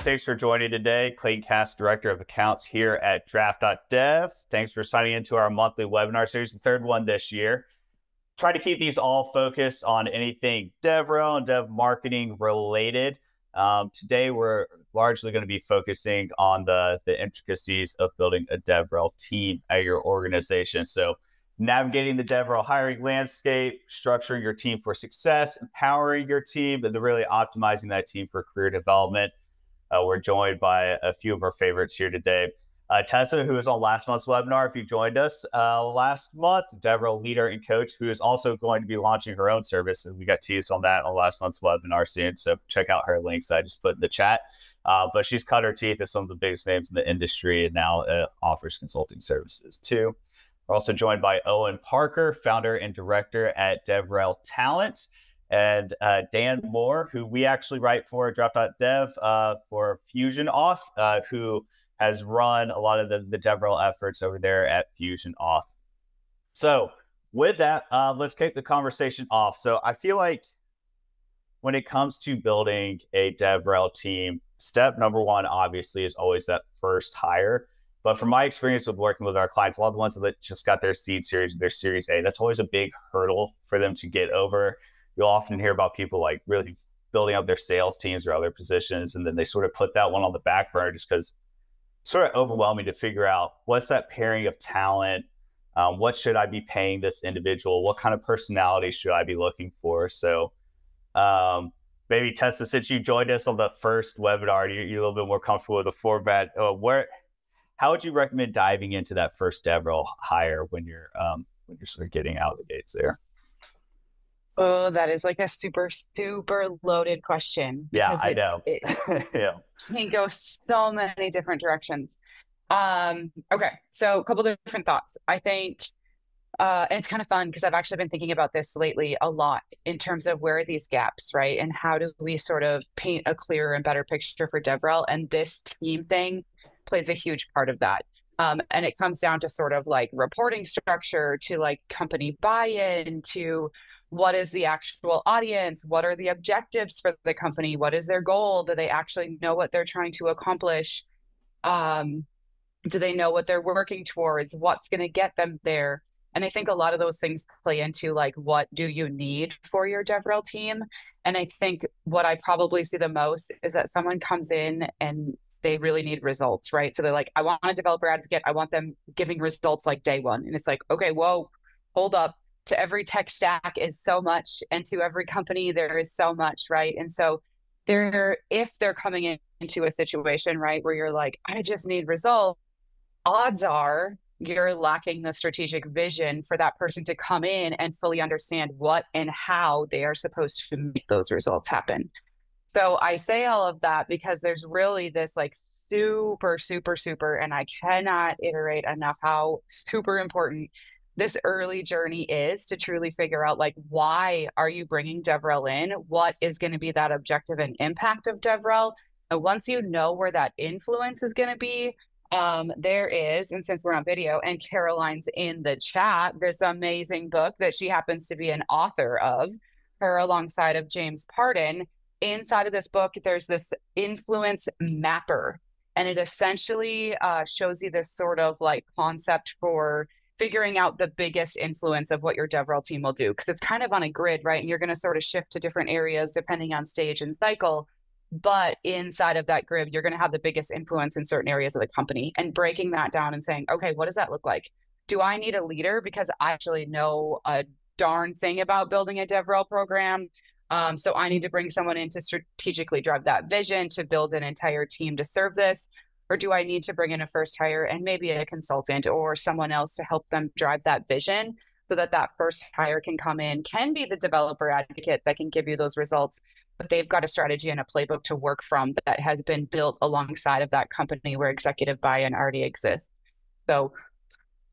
Thanks for joining today. Clayton, Kast, Director of Accounts here at Draft.dev. Thanks for signing into our monthly webinar series, the third one this year. Try to keep these all focused on anything DevRel and dev marketing related. Today, we're largely going to be focusing on the intricacies of building a DevRel team at your organization. So navigating the DevRel hiring landscape, structuring your team for success, empowering your team, and then really optimizing that team for career development. We're joined by a few of our favorites here today. Tessa, who was on last month's webinar, if you joined us last month, DevRel leader and coach, who is also going to be launching her own service. And we got teased on that on last month's webinar soon. So check out her links I just put in the chat. But she's cut her teeth at some of the biggest names in the industry and now offers consulting services too. We're also joined by Owen Parker, founder and director at DevRel Talent, and Dan Moore, who we actually write for Draft.dev for FusionAuth, who has run a lot of the DevRel efforts over there at FusionAuth. So with that, let's kick the conversation off. So I feel like when it comes to building a DevRel team, step number one, obviously, is always that first hire. But from my experience with working with our clients, a lot of the ones that just got their seed series, their series A, that's always a big hurdle for them to get over. You'll often hear about people like really building up their sales teams or other positions, and then they sort of put that one on the back burner just because it's sort of overwhelming to figure out what's that pairing of talent, what should I be paying this individual, what kind of personality should I be looking for. So maybe Tessa, since you joined us on the first webinar, you're a little bit more comfortable with the format. How would you recommend diving into that first DevRel hire when you're sort of getting out of the gates there? Oh, that is like a super, super loaded question. Yeah, I know. Yeah. Can go so many different directions. Okay, so a couple different thoughts. I think, and it's kind of fun because I've actually been thinking about this lately a lot in terms of where are these gaps, right? And how do we sort of paint a clearer and better picture for DevRel? And this team thing plays a huge part of that. And it comes down to sort of like reporting structure, to like company buy-in, to what is the actual audience? What are the objectives for the company? What is their goal? Do they actually know what they're trying to accomplish? Do they know what they're working towards? What's going to get them there? And I think a lot of those things play into like, what do you need for your DevRel team? And I think what I probably see the most is that someone comes in and they really need results, right? So they're like, I want a developer advocate. I want them giving results like day one. And it's like, okay, whoa, hold up. To every tech stack is so much, and to every company there is so much, right? And so if they're coming into a situation, right, where you're like, I just need results, odds are you're lacking the strategic vision for that person to come in and fully understand what and how they are supposed to make those results happen. So I say all of that because there's really this like super, super, super, and I cannot iterate enough how super important this early journey is to truly figure out like, why are you bringing DevRel in? What is going to be that objective and impact of DevRel? And once you know where that influence is going to be, there is, and since we're on video and Caroline's in the chat, this amazing book that she happens to be an author of, her alongside of James Pardon. Inside of this book, there's this influence mapper, and it essentially shows you this sort of like concept for figuring out the biggest influence of what your DevRel team will do. Because it's kind of on a grid, right? And you're going to sort of shift to different areas depending on stage and cycle. But inside of that grid, you're going to have the biggest influence in certain areas of the company, and breaking that down and saying, okay, what does that look like? Do I need a leader because I actually know a darn thing about building a DevRel program? So I need to bring someone in to strategically drive that vision, to build an entire team to serve this. Or do I need to bring in a first hire and maybe a consultant or someone else to help them drive that vision, so that that first hire can come in, can be the developer advocate that can give you those results, but they've got a strategy and a playbook to work from that has been built alongside of that company where executive buy-in already exists. So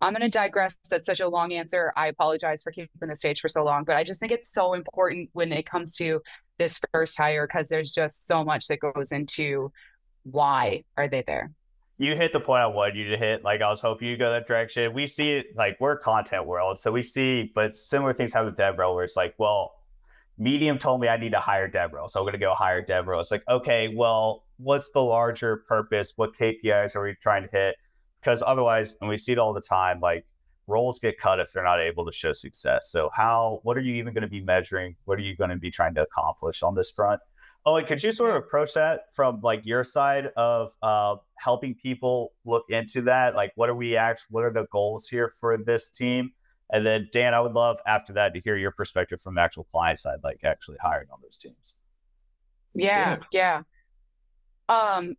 I'm going to digress. That's such a long answer. I apologize for keeping the stage for so long, but I just think it's so important when it comes to this first hire, because there's just so much that goes into why are they there? You hit the point I wanted you to hit. Like, I was hoping you go that direction. We see it, like, we're a content world, so we see, but similar things happen with DevRel where it's like, well, Medium told me I need to hire DevRel, so I'm going to go hire DevRel. It's like, okay, well, what's the larger purpose? What KPIs are we trying to hit? Because otherwise, and we see it all the time, like roles get cut if they're not able to show success. So what are you even going to be measuring? What are you going to be trying to accomplish on this front? Oh, and could you sort of approach that from like your side of helping people look into that? Like, what are the goals here for this team? And then Dan, I would love after that to hear your perspective from the actual client side, like actually hiring on those teams. Yeah.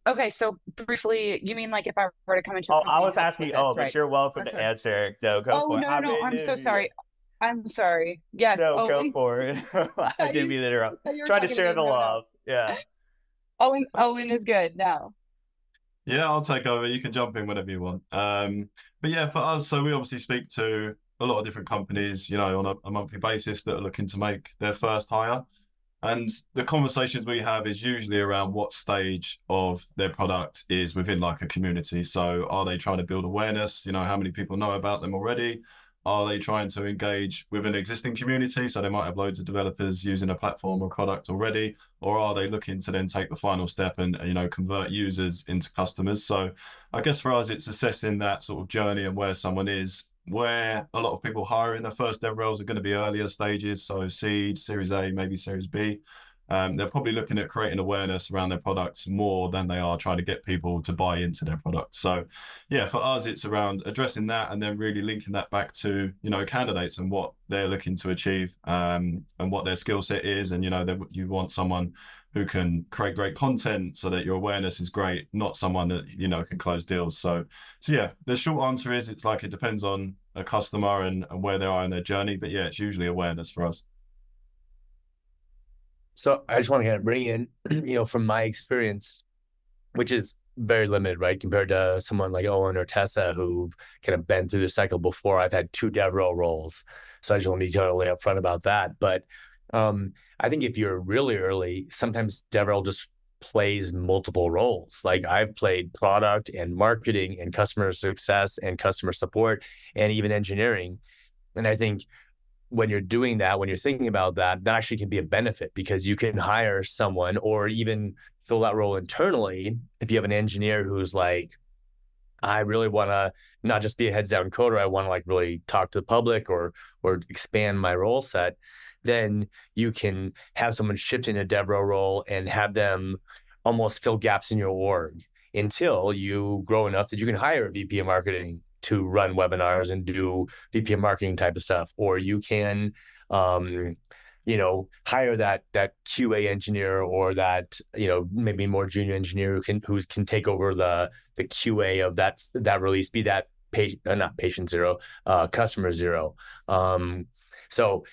Okay, so briefly, you mean like if I were to come into a Oh, company I and was help asking, with this, but right? you're welcome That's to right. answer. No, go Oh, for it. no, I'm so sorry. I'm sorry. Yes, No, go Owen. for it. I didn't mean to interrupt. You were Try to talking to share me. the No. love. Yeah. Owen is good now. Yeah, I'll take over. You can jump in whenever you want. But yeah, for us, so we obviously speak to a lot of different companies, on a monthly basis that are looking to make their first hire. And the conversations we have is usually around what stage of their product is within like a community. So are they trying to build awareness? How many people know about them already? Are they trying to engage with an existing community? So they might have loads of developers using a platform or product already, or are they looking to then take the final step and, convert users into customers? So I guess for us, it's assessing that sort of journey and where someone is, where a lot of people hiring their first dev roles are going to be earlier stages. So seed, series A, maybe series B. They're probably looking at creating awareness around their products more than they are trying to get people to buy into their product. So yeah, for us, it's around addressing that and then really linking that back to, candidates and what they're looking to achieve, and what their skill set is. And, you want someone who can create great content so that your awareness is great, not someone that, can close deals. So yeah, the short answer is it depends on a customer and where they are in their journey. But yeah, it's usually awareness for us. So I just want to kind of bring in, from my experience, which is very limited, right? Compared to someone like Owen or Tessa, who've kind of been through the cycle before. I've had 2 DevRel roles. So I just want to be totally upfront about that. But I think if you're really early, sometimes DevRel just plays multiple roles. Like I've played product and marketing and customer success and customer support and even engineering. And I think when you're doing that, when you're thinking about that, that actually can be a benefit because you can hire someone or even fill that role internally. If you have an engineer who's like, I really want to not just be a heads down coder, I want to like really talk to the public or expand my role set, then you can have someone shift in a DevRel role and have them almost fill gaps in your org until you grow enough that you can hire a VP of marketing to run webinars and do VP of marketing type of stuff, or you can, hire that QA engineer or that, maybe more junior engineer who can take over the QA of that release, be that not patient zero, customer zero. So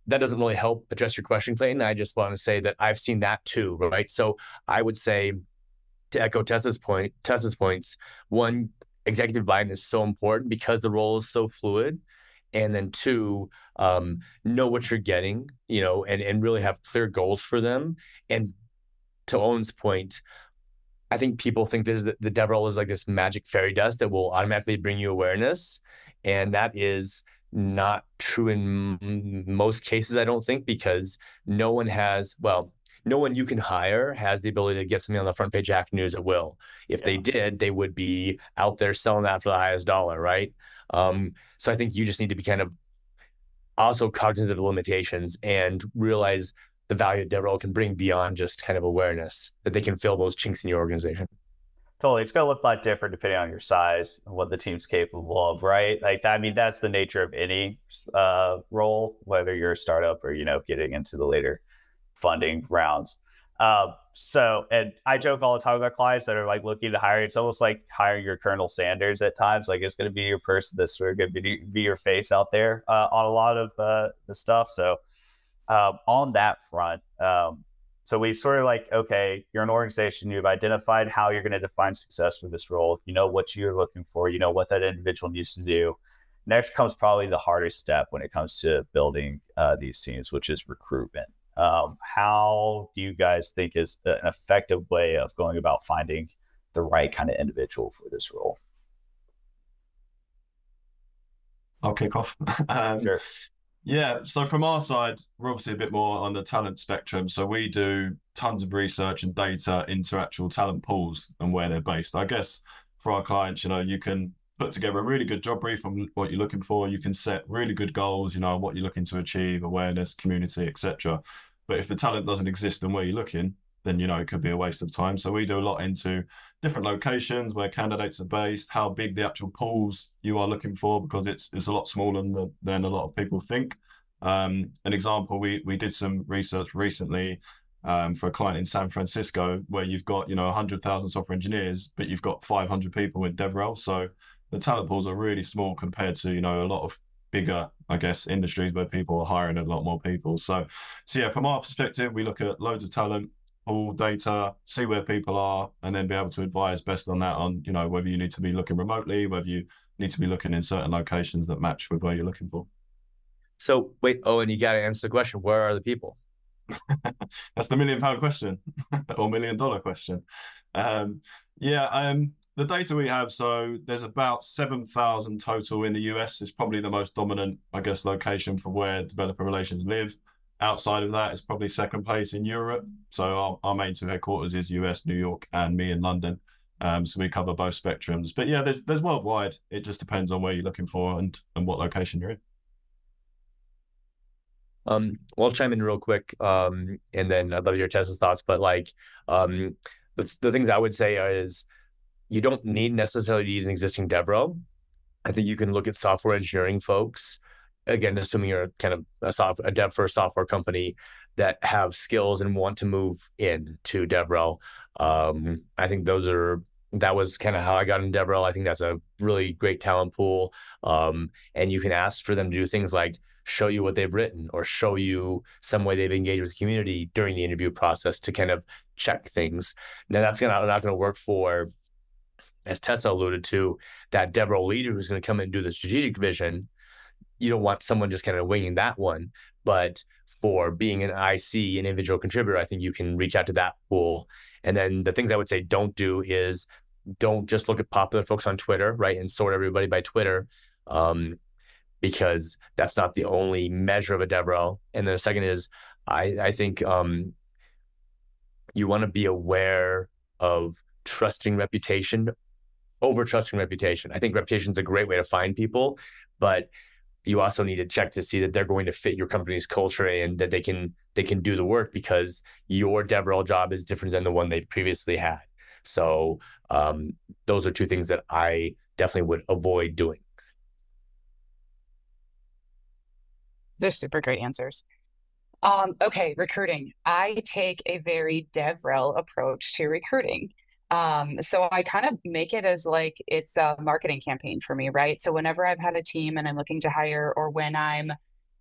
that doesn't really help address your question, Clayton. I just want to say that I've seen that too, right? So I would say, to echo Tessa's points, one, executive buy-in is so important because the role is so fluid. And then 2, know what you're getting, and really have clear goals for them. And to Owen's point, I think people think the DevRel is like this magic fairy dust that will automatically bring you awareness. And that is not true in most cases, I don't think, because no one you can hire has the ability to get something on the front page of Hacker News at will. If they did, they would be out there selling that for the highest dollar, right? So I think you just need to be kind of also cognizant of the limitations and realize the value that DevRel can bring beyond just kind of awareness, that they can fill those chinks in your organization. Totally. It's going to look a lot different depending on your size and what the team's capable of, right? Like, I mean, that's the nature of any role, whether you're a startup or, getting into the later funding rounds. And I joke all the time with our clients that are like looking to hire. It's almost like hiring your Colonel Sanders at times. Like it's going to be your person that's sort of going to be your face out there on a lot of the stuff. So on that front, so we sort of like, okay, you're an organization, you've identified how you're going to define success for this role. You know what you're looking for, what that individual needs to do. Next comes probably the hardest step when it comes to building these teams, which is recruitment. How do you guys think is an effective way of going about finding the right kind of individual for this role? I'll kick off. Sure. Yeah, so from our side, we're obviously a bit more on the talent spectrum. So we do tons of research and data into actual talent pools and where they're based. I guess for our clients, you can put together a really good job brief on what you're looking for. You can set really good goals, what you're looking to achieve, awareness, community, etc. But if the talent doesn't exist and where you're looking, then it could be a waste of time. So we do a lot into different locations where candidates are based, how big the actual pools you are looking for, because it's a lot smaller than a lot of people think. An example, we did some research recently for a client in San Francisco where you've got 100,000 software engineers, but you've got 500 people in DevRel. So the talent pools are really small compared to a lot of bigger, I guess, industries where people are hiring a lot more people. So yeah, from our perspective, we look at loads of talent, all data, see where people are, and then be able to advise best on that, on whether you need to be looking remotely, whether you need to be looking in certain locations that match with where you're looking for. So wait, Owen, you got to answer the question: where are the people? That's the £1 million question or $1 million question. The data we have, so there's about 7,000 total in the US. Is probably the most dominant, I guess, location for where developer relations live. Outside of that, it's probably second place in Europe. So our main two headquarters is US, New York, and me in London. So we cover both spectrums. But yeah, there's worldwide. It just depends on where you're looking for and what location you're in. Well, I'll chime in real quick, and then I'd love your Tessa's thoughts. But the things I would say is you don't necessarily need an existing DevRel. I think you can look at software engineering folks, again, assuming you're kind of a dev for a software company that have skills and want to move into DevRel. I think that was kind of how I got in DevRel. I think that's a really great talent pool. And you can ask for them to do things like show you what they've written or show you some way they've engaged with the community during the interview process to kind of check things. Now, that's not going to work for, as Tessa alluded to, that DevRel leader who's going to come in and do the strategic vision. You don't want someone just kind of winging that one. But for being an IC, an individual contributor, I think you can reach out to that pool. And then the things I would say don't do is don't just look at popular folks on Twitter, right, and sort everybody by Twitter, because that's not the only measure of a DevRel. And then the second is, I think you want to be aware of trusting reputation over trusting reputation. I think reputation is a great way to find people, but you also need to check to see that they're going to fit your company's culture and that they can do the work, because your DevRel job is different than the one they previously had. So those are two things that I definitely would avoid doing. They're super great answers. Okay, recruiting. I take a very DevRel approach to recruiting. So I kind of make it as like it's a marketing campaign for me, right? So whenever I've had a team and I'm looking to hire, or when I'm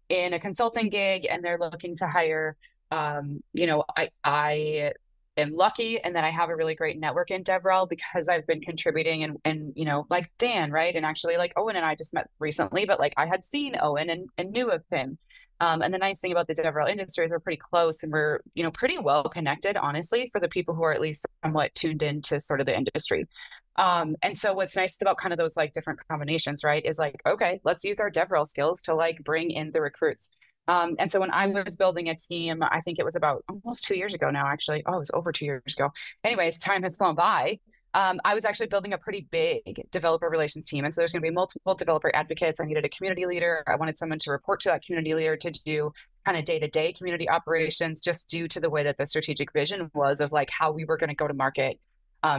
in a consulting gig and they're looking to hire, I am lucky and that I have a really great network in DevRel because I've been contributing and like Dan, right? And actually like Owen and I just met recently, but like I had seen Owen and knew of him. And the nice thing about the DevRel industry is we're pretty close and we're, pretty well connected, honestly, for the people who are at least somewhat tuned into sort of the industry. And so what's nice about kind of those like different combinations, right, is like, okay, let's use our DevRel skills to like bring in the recruits. And so when I was building a team, I think it was about almost 2 years ago now, actually. Oh, it was over 2 years ago. Anyways, time has flown by. I was actually building a pretty big developer relations team. And so there's going to be multiple developer advocates. I needed a community leader. I wanted someone to report to that community leader to do kind of day-to-day community operations, just due to the way that the strategic vision was of like how we were going to go to market.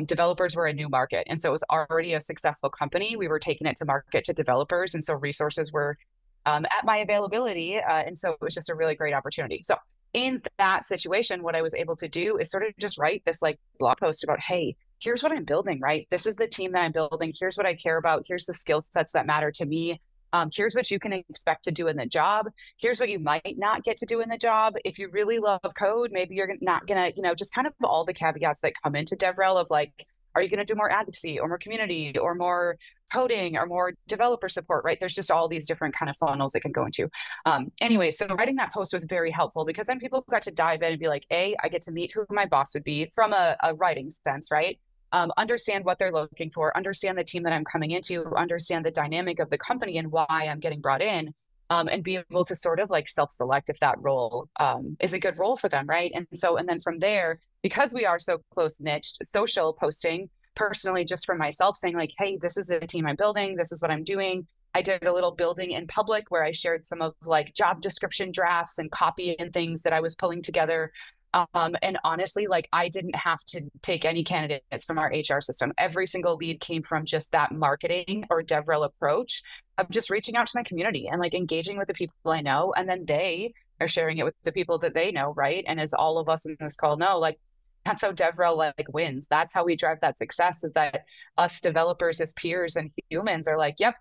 Developers were a new market. And so it was already a successful company. We were taking it to market to developers. And so resources were at my availability. And so it was just a really great opportunity. So in that situation, what I was able to do is sort of just write this like blog post about, hey, here's what I'm building, right? This is the team that I'm building. Here's what I care about. Here's the skill sets that matter to me. Here's what you can expect to do in the job. Here's what you might not get to do in the job. If you really love code, maybe you're not going to, just kind of all the caveats that come into DevRel of like, are you going to do more advocacy or more community or more coding or more developer support, right? There's just all these different kind of funnels it can go into. Anyway, so writing that post was very helpful because then people got to dive in and be like, I get to meet who my boss would be from a writing sense, right? Understand what they're looking for, understand the team that I'm coming into, understand the dynamic of the company and why I'm getting brought in. and be able to sort of like self-select if that role is a good role for them, right? And then from there, because we are so close niched, social posting personally, just for myself, saying like, hey, this is the team I'm building, this is what I'm doing. I did a little building in public where I shared some of like job description drafts and copy and things that I was pulling together. And honestly, like I didn't have to take any candidates from our HR system. Every single lead came from just that marketing or DevRel approach of just reaching out to my community and like engaging with the people I know. And then they are sharing it with the people that they know, right? And as all of us in this call know, like that's how DevRel like wins. That's how we drive that success, is that us developers as peers and humans are like, yep,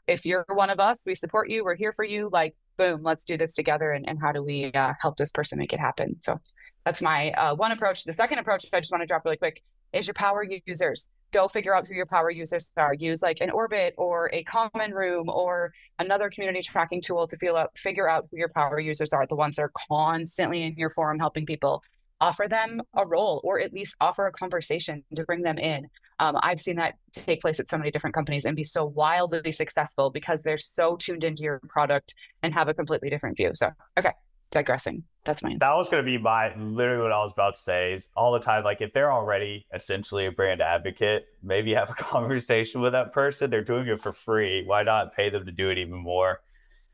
if you're one of us, we support you, we're here for you, like boom, let's do this together. And how do we help this person make it happen? So that's my one approach. The second approach I just want to drop really quick is your power users. Go figure out who your power users are. Use like an Orbit or a common room or another community tracking tool to figure out who your power users are, the ones that are constantly in your forum helping people. Offer them a role, or at least offer a conversation to bring them in. I've seen that take place at so many different companies and be so wildly successful because they're so tuned into your product and have a completely different view. So, okay, digressing. That's mine. That was going to be literally what I was about to say is all the time, like if they're already essentially a brand advocate, maybe have a conversation with that person. They're doing it for free. Why not pay them to do it even more?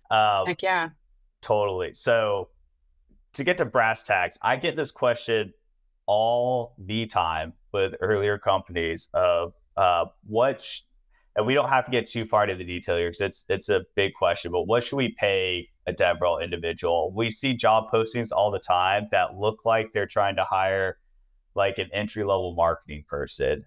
Heck yeah. Totally. So to get to brass tacks, I get this question all the time with earlier companies of and we don't have to get too far into the detail here because it's a big question, but what should we pay a DevRel individual? We see job postings all the time that look like they're trying to hire like an entry-level marketing person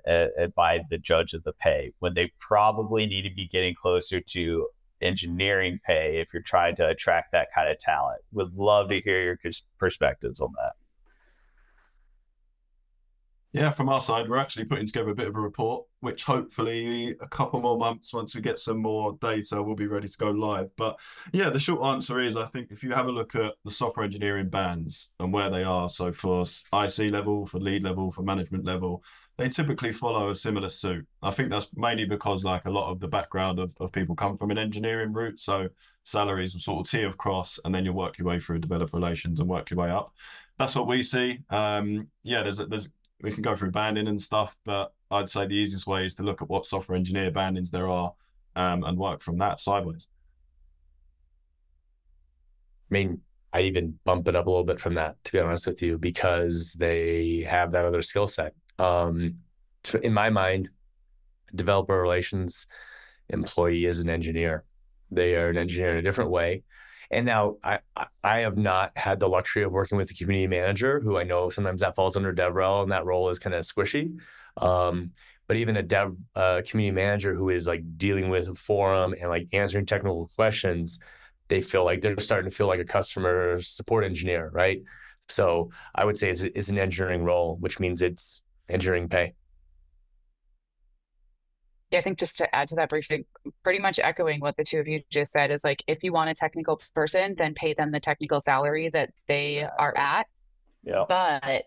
by the judge of the pay, when they probably need to be getting closer to engineering pay if you're trying to attract that kind of talent. Would love to hear your perspectives on that. Yeah, from our side, we're actually putting together a bit of a report, which hopefully a couple more months, once we get some more data, we'll be ready to go live. But yeah, the short answer is, I think if you have a look at the software engineering bands and where they are, so for IC level, for lead level, for management level, they typically follow a similar suit. I think that's mainly because like a lot of the background of people come from an engineering route. So salaries will sort of tier across, and then you'll work your way through developer relations and work your way up. That's what we see. Yeah, we can go through banding and stuff, but I'd say the easiest way is to look at what software engineer bandings there are and work from that sideways. I mean, I even bump it up a little bit from that, to be honest with you, because they have that other skill set. In my mind, developer relations employee is an engineer. They are an engineer in a different way. And now I have not had the luxury of working with a community manager, who I know sometimes that falls under DevRel and that role is kind of squishy. But even a community manager who is like dealing with a forum and like answering technical questions, they feel like they're starting to feel like a customer support engineer, right? So I would say it's an engineering role, which means it's engineering pay. Yeah, I think just to add to that briefly, pretty much echoing what the two of you just said is like, if you want a technical person, then pay them the technical salary that they are at. Yeah. But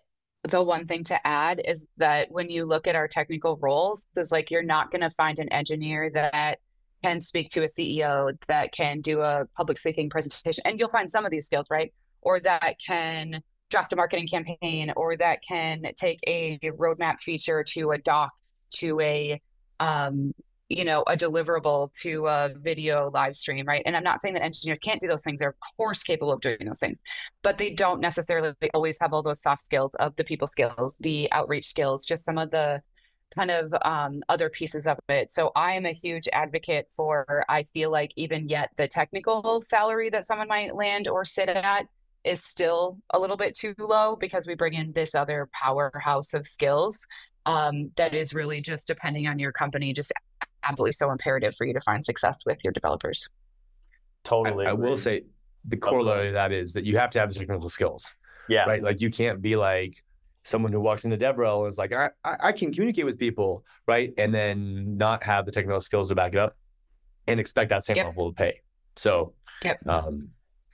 the one thing to add is that when you look at our technical roles, is like, you're not going to find an engineer that can speak to a CEO, that can do a public speaking presentation. And you'll find some of these skills, right? Or that can draft a marketing campaign, or that can take a roadmap feature to a doc, to a deliverable, to a video live stream, right? And I'm not saying that engineers can't do those things. They're of course capable of doing those things, but they don't necessarily always have all those soft skills of the people skills, the outreach skills, just some of the kind of other pieces of it. So I am a huge advocate for, I feel like even yet the technical salary that someone might land or sit at is still a little bit too low, because we bring in this other powerhouse of skills that is really just, depending on your company, just absolutely so imperative for you to find success with your developers. Totally. I will say the corollary of that is that you have to have the technical skills. Yeah. Right. Like you can't be like someone who walks into DevRel and is like, I can communicate with people, right? And then not have the technical skills to back it up and expect that same level of pay. So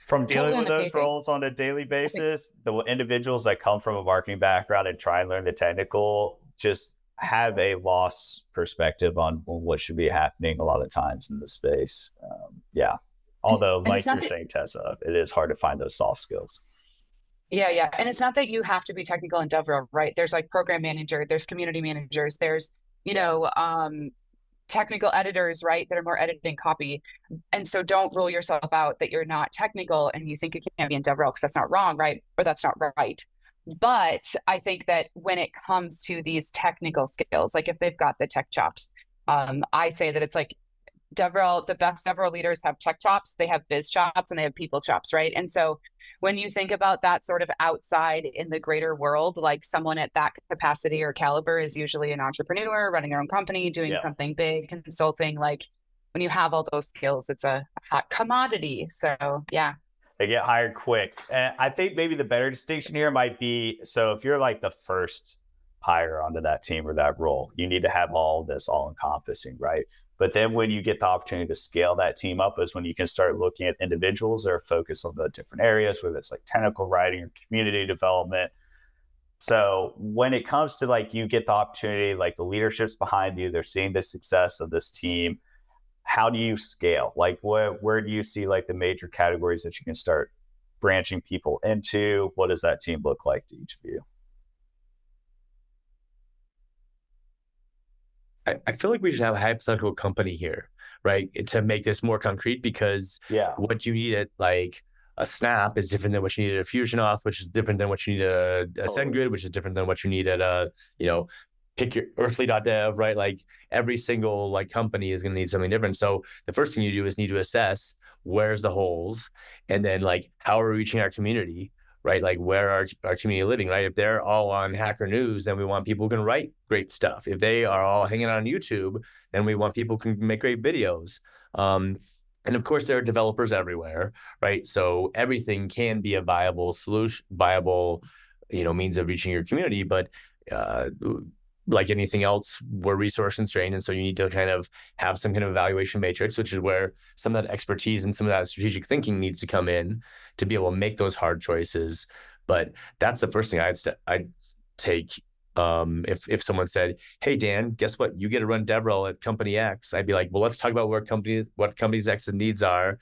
from dealing with those roles on a daily basis, the individuals that come from a marketing background and try and learn the technical just have a lost perspective on what should be happening a lot of times in the space. Although, And it's like not you're that, saying, Tessa, it is hard to find those soft skills. yeah. And it's not that you have to be technical in DevRel, right? There's like program manager, there's community managers, there's, technical editors, right, that are more editing copy. And so don't rule yourself out that you're not technical and you think you can't be in DevRel, because that's not wrong, right? Or that's not right. But I think that when it comes to these technical skills, like if they've got the tech chops, I say that it's like DevRel, the best DevRel leaders have tech chops, they have biz chops, and they have people chops, right? And so when you think about that sort of outside in the greater world, like someone at that capacity or caliber is usually an entrepreneur running their own company, doing something big, consulting. Like when you have all those skills, it's a hot commodity. So yeah. They get hired quick. And I think maybe the better distinction here might be, so if you're like the first hire onto that team or that role, you need to have all this all encompassing, right? But then when you get the opportunity to scale that team up is when you can start looking at individuals that are focused on the different areas, whether it's like technical writing or community development. So when it comes to like, you get the opportunity, like the leadership's behind you, they're seeing the success of this team. How do you scale? Like where do you see like the major categories that you can start branching people into? What does that team look like to each of you? I feel like we should have a hypothetical company here, right? To make this more concrete, because what you need at like a Snap is different than what you need at a FusionAuth, which is different than what you need at a SendGrid, which is different than what you need at a, pick your Earthly.dev, right? Like every single like company is going to need something different. So the first thing you do is need to assess where's the holes, and then like how are we reaching our community, right? Like where are our community living, right? If they're all on Hacker News, then we want people who can write great stuff. If they are all hanging on YouTube, then we want people who can make great videos. And of course, there are developers everywhere, right? So everything can be a viable solution, means of reaching your community. But like anything else, we're resource constrained. And so you need to kind of have some kind of evaluation matrix, which is where some of that expertise and some of that strategic thinking needs to come in to be able to make those hard choices. But that's the first thing I'd take. If someone said, hey, Dan, guess what? You get to run DevRel at company X. I'd be like, well, let's talk about what company's X's needs are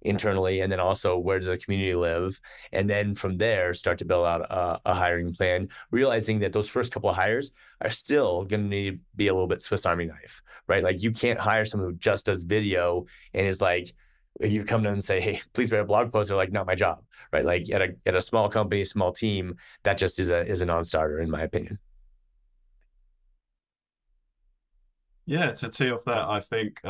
internally, and then also where does the community live, and then from there start to build out a hiring plan, realizing that those first couple of hires are still going to need to be a little bit Swiss Army knife, right? Like you can't hire someone who just does video and is like, if you come to them and say, hey, please write a blog post, they're like, not my job, right? Like at a small company, small team, that just is a non-starter in my opinion. Yeah, to tee off that, I think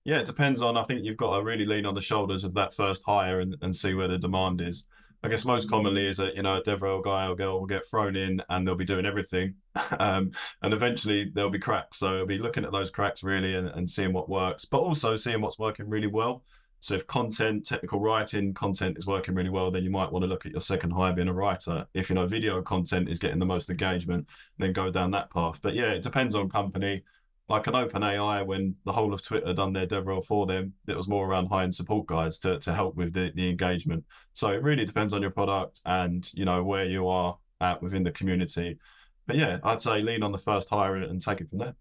it depends on, I think you've got to really lean on the shoulders of that first hire and see where the demand is. I guess most commonly is a DevRel guy or girl will get thrown in and they'll be doing everything. And eventually there'll be cracks. So it'll be looking at those cracks really and seeing what works, but also seeing what's working really well. So if technical writing content is working really well, then you might want to look at your second hire being a writer. If, video content is getting the most engagement, then go down that path. But yeah, it depends on company. Like an OpenAI, when the whole of Twitter done their DevRel for them, it was more around hiring support guys to help with the engagement. So it really depends on your product and, where you are at within the community. But yeah, I'd say lean on the first hire and take it from there.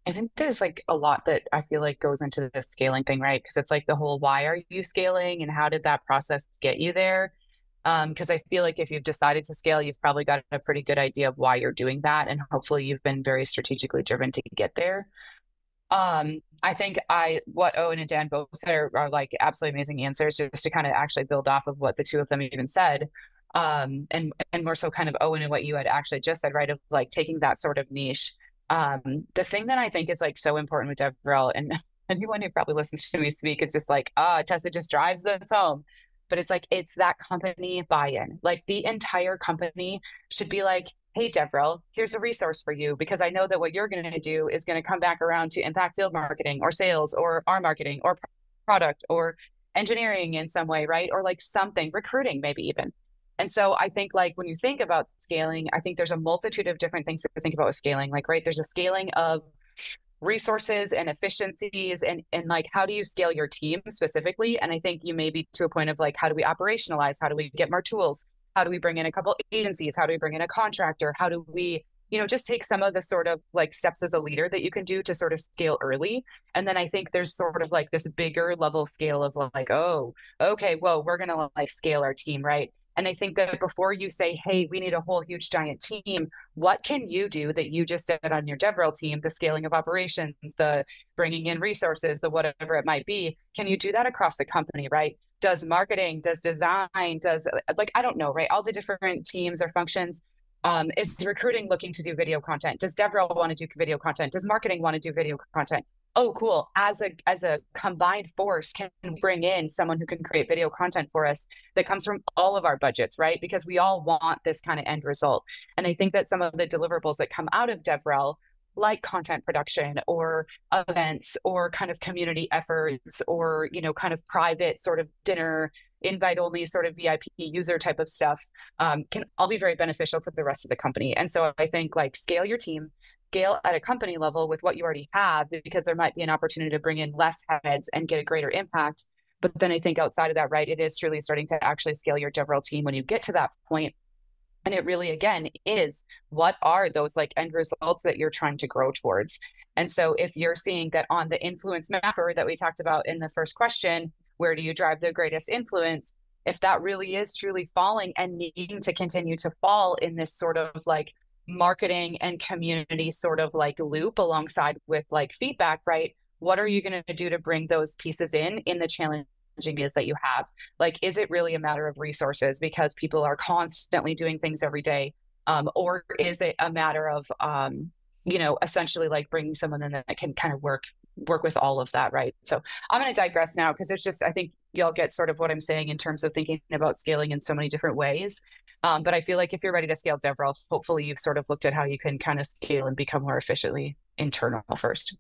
I think there's like a lot that I feel like goes into the scaling thing, right? Because it's like the whole, why are you scaling and how did that process get you there? Because I feel like if you've decided to scale, you've probably got a pretty good idea of why you're doing that. And hopefully you've been very strategically driven to get there. I think what Owen and Dan both said are like absolutely amazing answers, just to kind of actually build off of what the two of them even said. And more so kind of Owen and what you had actually just said, right? Of like taking that sort of niche. The thing that I think is like so important with DevRel, and anyone who probably listens to me speak is just like, Tessa just drives this home. But it's like, it's that company buy-in. Like the entire company should be like, hey, DevRel, here's a resource for you, because I know that what you're going to do is going to come back around to impact field marketing or sales or our marketing or product or engineering in some way, right? Or like something, recruiting maybe even. And so I think like when you think about scaling, I think there's a multitude of different things to think about with scaling. Like, right, there's a scaling of resources and efficiencies and like, how do you scale your team specifically? And I think you may be to a point of like, how do we operationalize? How do we get more tools? How do we bring in a couple agencies? How do we bring in a contractor? How do we just take some of the sort of like steps as a leader that you can do to sort of scale early. And then I think there's sort of like this bigger level scale of like, oh, okay, well, we're going to like scale our team, right? And I think that before you say, hey, we need a whole huge giant team, what can you do that you just did on your DevRel team, the scaling of operations, the bringing in resources, the whatever it might be? Can you do that across the company, right? Does marketing, does design, does like, I don't know, right? All the different teams or functions. Is recruiting looking to do video content? Does DevRel want to do video content? Does marketing want to do video content? Oh, cool. As a combined force, can bring in someone who can create video content for us that comes from all of our budgets, right? Because we all want this kind of end result. And I think that some of the deliverables that come out of DevRel, like content production or events or kind of community efforts or, kind of private sort of dinner, invite only sort of VIP user type of stuff, can all be very beneficial to the rest of the company. And so I think like scale your team, scale at a company level with what you already have, because there might be an opportunity to bring in less heads and get a greater impact. But then I think outside of that, right, it is truly starting to actually scale your DevRel team when you get to that point. And it really, again, is what are those like end results that you're trying to grow towards? And so if you're seeing that on the influence mapper that we talked about in the first question, where do you drive the greatest influence? If that really is truly falling and needing to continue to fall in this sort of like marketing and community sort of like loop alongside with like feedback, right? What are you going to do to bring those pieces in the challenging ideas that you have? Like, is it really a matter of resources because people are constantly doing things every day? Or is it a matter of, essentially like bringing someone in that can kind of work with all of that, right? So I'm going to digress now because it's just, I think y'all get sort of what I'm saying in terms of thinking about scaling in so many different ways. But I feel like if you're ready to scale DevRel, hopefully you've sort of looked at how you can kind of scale and become more efficiently internal first.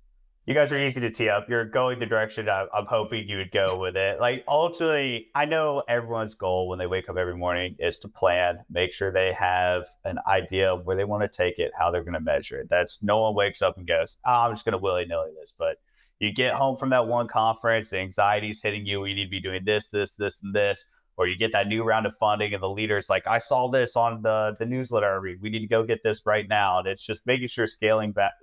You guys are easy to tee up. You're going the direction I'm hoping you would go with it. Like, ultimately, I know everyone's goal when they wake up every morning is to plan, make sure they have an idea of where they want to take it, how they're going to measure it. That's no one wakes up and goes, oh, I'm just going to willy-nilly this. But you get home from that one conference, the anxiety's hitting you. You need to be doing this, and this. Or you get that new round of funding and the leader's like, I saw this on the newsletter. We need to go get this right now. And it's just making sure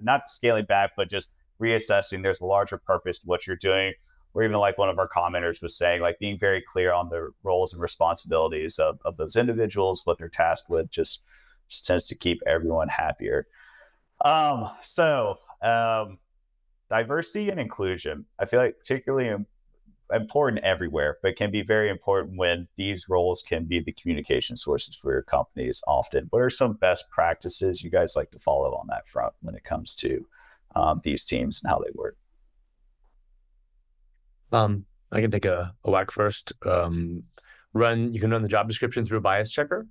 not scaling back, but just reassessing there's a larger purpose to what you're doing. Or even like one of our commenters was saying, like being very clear on the roles and responsibilities of those individuals, what they're tasked with, just tends to keep everyone happier. Diversity and inclusion, I feel like particularly important everywhere, but can be very important when these roles can be the communication sources for your companies often. What are some best practices you guys like to follow on that front when it comes to these teams and how they work? I can take a whack first. You can run the job description through a bias checker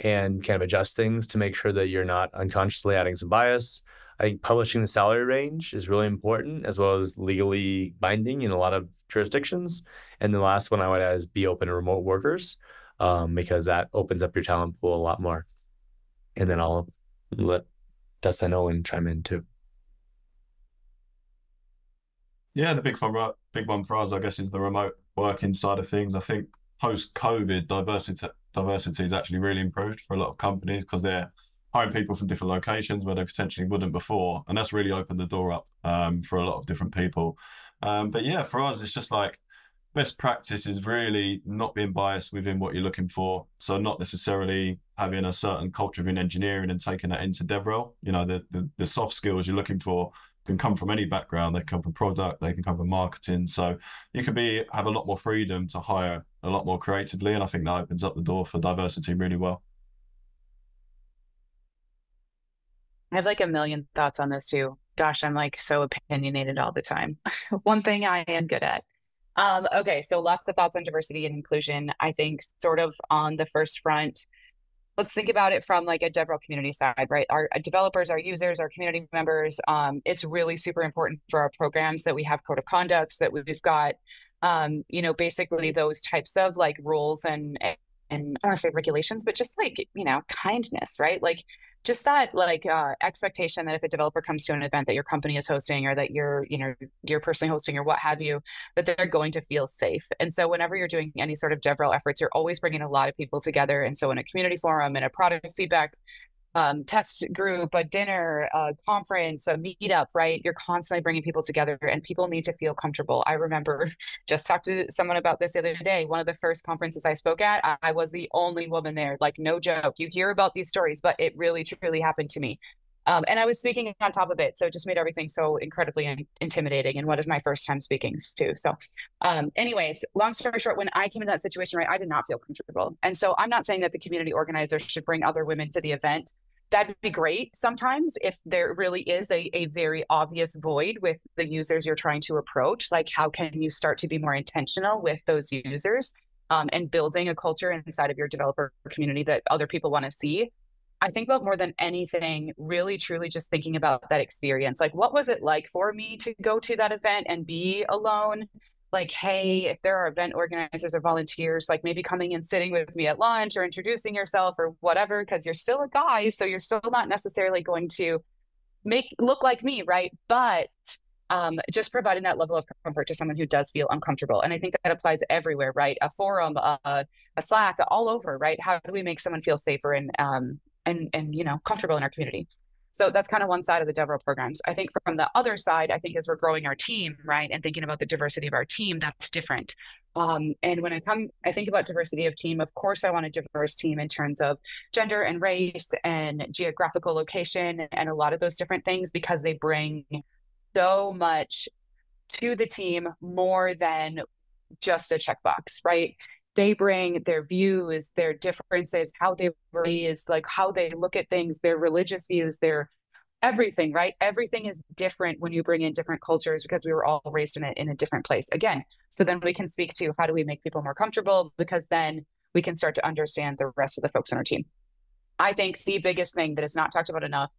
and kind of adjust things to make sure that you're not unconsciously adding some bias. I think publishing the salary range is really important, as well as legally binding in a lot of jurisdictions. And the last one I would add is be open to remote workers, because that opens up your talent pool a lot more. And then I'll let Tessa and Owen chime in too. Yeah, the big one for us, I guess, is the remote working side of things. I think post-COVID, diversity has actually really improved for a lot of companies because they're hiring people from different locations where they potentially wouldn't before. And that's really opened the door up for a lot of different people. But yeah, for us, it's just like best practice is really not being biased within what you're looking for. So not necessarily having a certain culture within engineering and taking that into DevRel. The soft skills you're looking for can come from any background. They can come from product, they can come from marketing. So you can have a lot more freedom to hire a lot more creatively. And I think that opens up the door for diversity really well. I have like a million thoughts on this too. Gosh, I'm like so opinionated all the time. One thing I am good at. Okay, so lots of thoughts on diversity and inclusion. I think sort of on the first front, let's think about it from like a DevRel community side, right? Our developers, our users, our community members. It's really super important for our programs that we have code of conducts, that we've got, basically those types of like rules and I don't want to say regulations, but just like, kindness, right? Like just that like expectation that if a developer comes to an event that your company is hosting or that you're personally hosting or what have you, that they're going to feel safe. And so whenever you're doing any sort of DevRel efforts, you're always bringing a lot of people together. And so in a community forum, in a product feedback test group, a dinner, a conference, a meetup, right? You're constantly bringing people together and people need to feel comfortable. I remember just talked to someone about this the other day. One of the first conferences I spoke at, I was the only woman there. Like, no joke. You hear about these stories, but it really, truly happened to me. And I was speaking on top of it. So it just made everything so incredibly intimidating. And one of my first time speakings too. So anyways, long story short, when I came in that situation, right, I did not feel comfortable. And so I'm not saying that the community organizer should bring other women to the event. That'd be great sometimes if there really is a very obvious void with the users you're trying to approach. Like, how can you start to be more intentional with those users and building a culture inside of your developer community that other people want to see? I think about more than anything, really, truly just thinking about that experience. Like, what was it like for me to go to that event and be alone? Like, hey, if there are event organizers or volunteers, like maybe coming and sitting with me at lunch or introducing yourself or whatever, because you're still a guy. So you're still not necessarily going to look like me, right? But just providing that level of comfort to someone who does feel uncomfortable. And I think that applies everywhere, right? A forum, a Slack, all over, right? How do we make someone feel safer and comfortable in our community? So that's kind of one side of the DevRel programs. I think from the other side, I think as we're growing our team, right, and thinking about the diversity of our team, that's different. And when I think about diversity of team, of course, I want a diverse team in terms of gender and race and geographical location and a lot of those different things, because they bring so much to the team more than just a checkbox, right? They bring their views, their differences, how they were raised, like how they look at things, their religious views, their everything, right? Everything is different when you bring in different cultures because we were all raised in a different place. Again, so then we can speak to how do we make people more comfortable, because then we can start to understand the rest of the folks on our team. I think the biggest thing that is not talked about enough,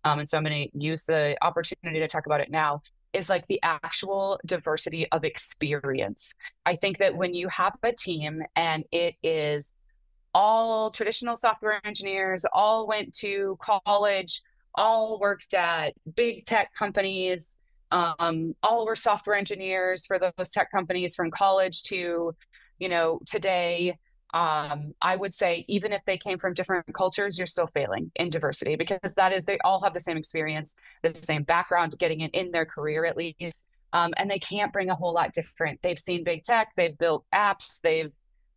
and so I'm going to use the opportunity to talk about it now, is like the actual diversity of experience. I think that when you have a team and it is all traditional software engineers, all went to college, all worked at big tech companies, all were software engineers for those tech companies from college to, today, I would say even if they came from different cultures, you're still failing in diversity, because they all have the same experience, the same background, getting it in their career at least. And they can't bring a whole lot different. They've seen big tech, they've built apps, they've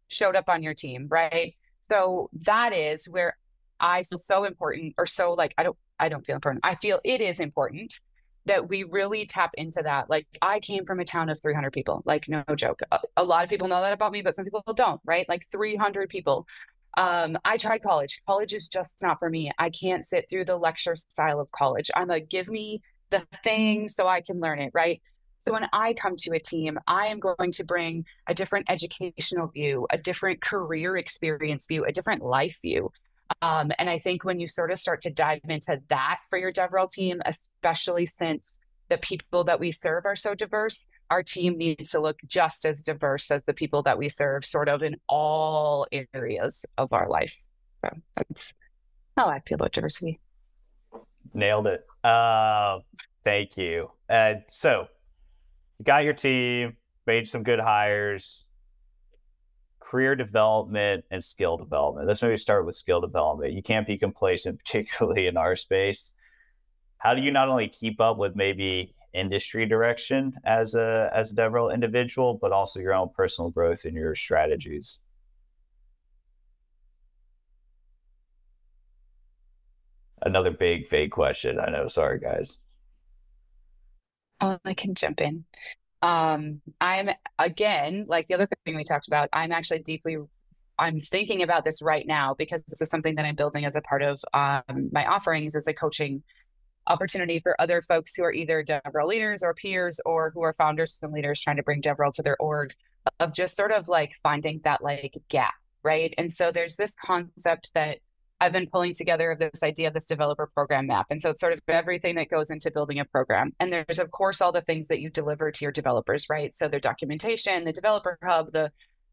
showed up on your team, right? So that is where I feel so important, or so like, I don't feel important. I feel it is important that we really tap into that. Like, I came from a town of 300 people, like, no joke. A lot of people know that about me, but some people don't, right? Like 300 people. I tried college. College is just not for me. I can't sit through the lecture style of college. I'm like, give me the thing so I can learn it, right? So when I come to a team, I am going to bring a different educational view, a different career experience view, a different life view. And I think when you sort of start to dive into that for your DevRel team, especially since the people that we serve are so diverse, our team needs to look just as diverse as the people that we serve, sort of in all areas of our life. So that's how I feel about diversity. Nailed it. Thank you. So you got your team, made some good hires. Career development and skill development. Let's maybe start with skill development. You can't be complacent, particularly in our space. How do you not only keep up with maybe industry direction as a DevRel individual, but also your own personal growth and your strategies? Another big, vague question. I know. Sorry, guys. Oh, I can jump in. I'm, again, like the other thing we talked about, I'm thinking about this right now because this is something that I'm building as a part of my offerings as a coaching opportunity for other folks who are either DevRel leaders or peers, or who are founders and leaders trying to bring DevRel to their org, of just sort of like finding that like gap, right? And so there's this concept that I've been pulling together of this idea of this developer program map. And so it's sort of everything that goes into building a program. And there's, of course, all the things that you deliver to your developers, right? So their documentation, the developer hub,